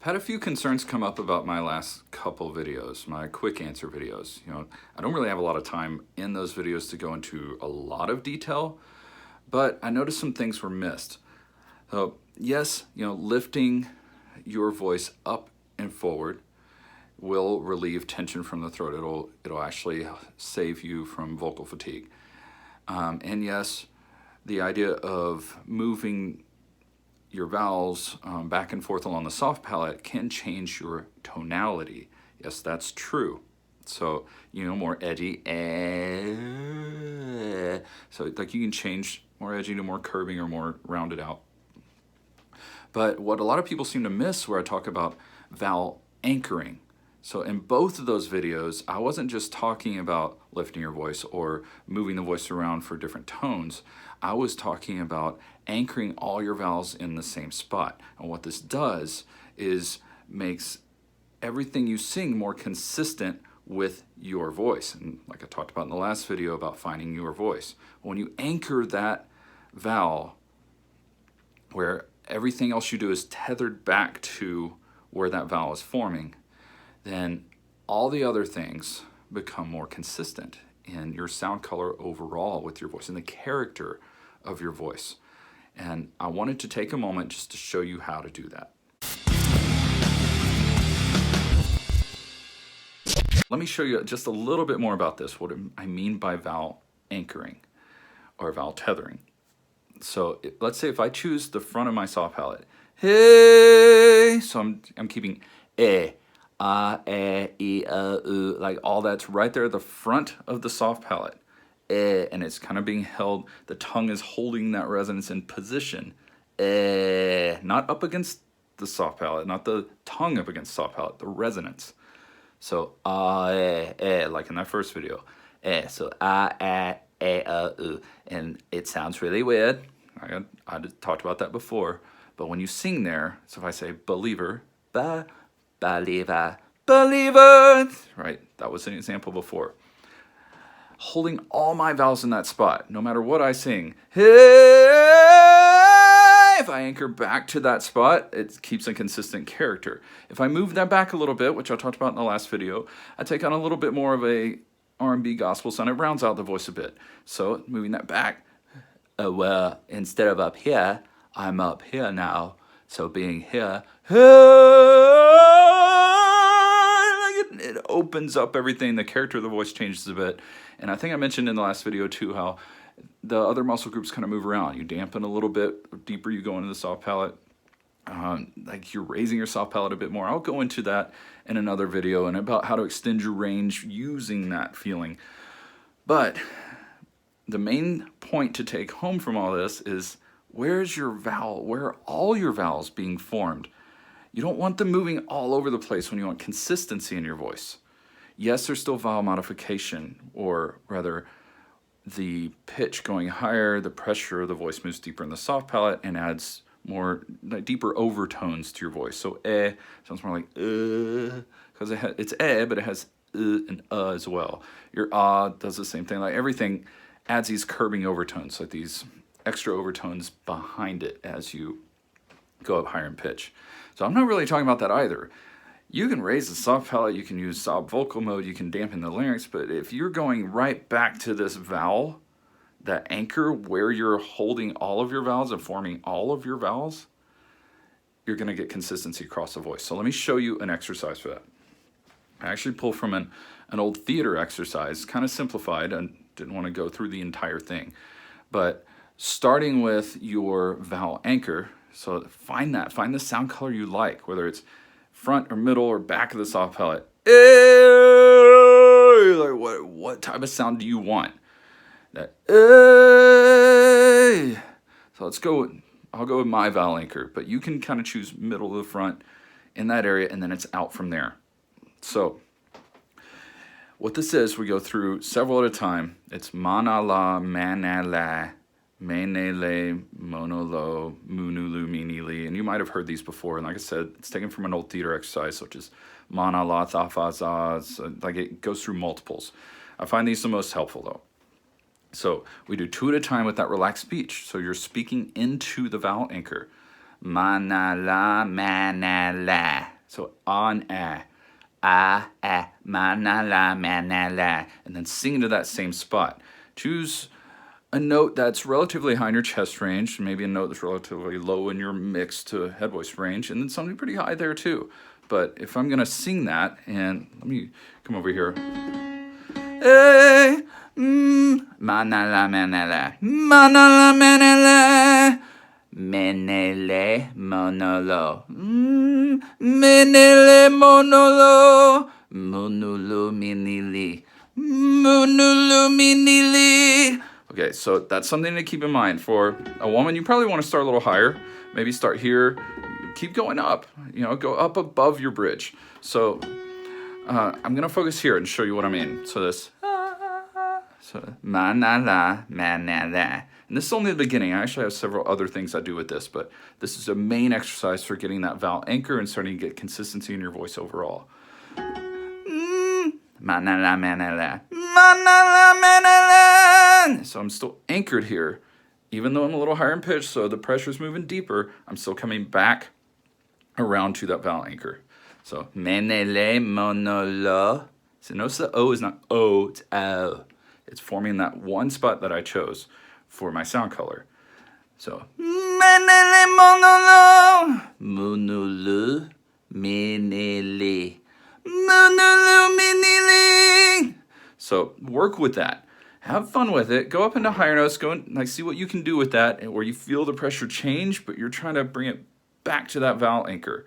I've had a few concerns come up about my last couple videos, my quick answer videos. I don't really have a lot of time in those videos to go into a lot of detail, but I noticed some things were missed. So yes, lifting your voice up and forward will relieve tension from the throat. It'll actually save you from vocal fatigue. And yes, the idea of moving your vowels back and forth along the soft palate can change your tonality. Yes, that's true. So, more edgy. So, like, you can change more edgy to more curving or more rounded out. But what a lot of people seem to miss where I talk about vowel anchoring. So in both of those videos, I wasn't just talking about lifting your voice or moving the voice around for different tones. I was talking about anchoring all your vowels in the same spot. And what this does is makes everything you sing more consistent with your voice. And like I talked about in the last video about finding your voice. When you anchor that vowel where everything else you do is tethered back to where that vowel is forming, then all the other things become more consistent in your sound color overall with your voice and the character of your voice. And I wanted to take a moment just to show you how to do that. Let me show you just a little bit more about this, what I mean by vowel anchoring or vowel tethering. So let's say if I choose the front of my soft palate, hey, so I'm keeping e, like all that's right there at the front of the soft palate, and it's kind of being held, the tongue is holding that resonance in position, not up against the soft palate, not the tongue up against the soft palate, the resonance. So like in that first video, so and it sounds really weird. I talked about that before, but when you sing there, so if I say believer, believer, believer, right? That was an example before. Holding all my vowels in that spot, no matter what I sing. Hey, if I anchor back to that spot, it keeps a consistent character. If I move that back a little bit, which I talked about in the last video, I take on a little bit more of a R&B gospel sound. It rounds out the voice a bit. So moving that back, well, instead of up here, I'm up here now. So being here, it opens up everything. The character of the voice changes a bit. And I think I mentioned in the last video too how the other muscle groups kind of move around. You dampen a little bit, the deeper you go into the soft palate. Like you're raising your soft palate a bit more. I'll go into that in another video and about how to extend your range using that feeling. But the main point to take home from all this is, where's your vowel? Where are all your vowels being formed? You don't want them moving all over the place when you want consistency in your voice. Yes, there's still vowel modification, or rather the pitch going higher, the pressure of the voice moves deeper in the soft palate and adds more deeper overtones to your voice. So sounds more like because it's but it has and as well. Your does the same thing. Like everything adds these curbing overtones, like these extra overtones behind it as you go up higher in pitch. So I'm not really talking about that either. You can raise the soft palate, you can use soft vocal mode, you can dampen the larynx, but if you're going right back to this vowel, that anchor where you're holding all of your vowels and forming all of your vowels, you're going to get consistency across the voice. So let me show you an exercise for that. I actually pulled from an old theater exercise, kind of simplified, and didn't want to go through the entire thing. But starting with your vowel anchor, so find the sound color you like, whether it's front or middle or back of the soft palate. Like what type of sound do you want? That. So let's go. I'll go with my vowel anchor, but you can kind of choose middle to the front in that area, and then it's out from there. So what this is, we go through several at a time. It's manala, manala, menele, monolo, munulu, minili, and you might have heard these before. And like I said, it's taken from an old theater exercise, which is manala, thafazaz. Like it goes through multiples. I find these the most helpful though. So we do 2 at a time with that relaxed speech. So you're speaking into the vowel anchor. Manala, manala. So on ah, ma na la, and then sing into that same spot. Choose a note that's relatively high in your chest range, maybe a note that's relatively low in your mix to head voice range, and then something pretty high there too. But if I'm gonna sing that, and let me come over here. Hey, ma na la, ma na la, ma na la, ma na la. Menele monolo, menele monolo, monolo minili, monolo minili. Okay, so that's something to keep in mind. For a woman, you probably want to start a little higher. Maybe start here, keep going up, you know, go up above your bridge. So I'm gonna focus here and show you what I mean. So this, so ma na la, ma na la. And this is only the beginning. I actually have several other things I do with this, but this is a main exercise for getting that vowel anchor and starting to get consistency in your voice overall. Ma na la, ma na la, ma na la, ma na la. So I'm still anchored here, even though I'm a little higher in pitch, so the pressure's moving deeper, I'm still coming back around to that vowel anchor. So menele monolo. So notice the O is not O, it's L. It's forming that one spot that I chose for my sound color. So menele monolo, monolo, menele, monolo, menele. So work with that. Have fun with it. Go up into higher notes. Go and like see what you can do with that, where you feel the pressure change, but you're trying to bring it back to that vowel anchor.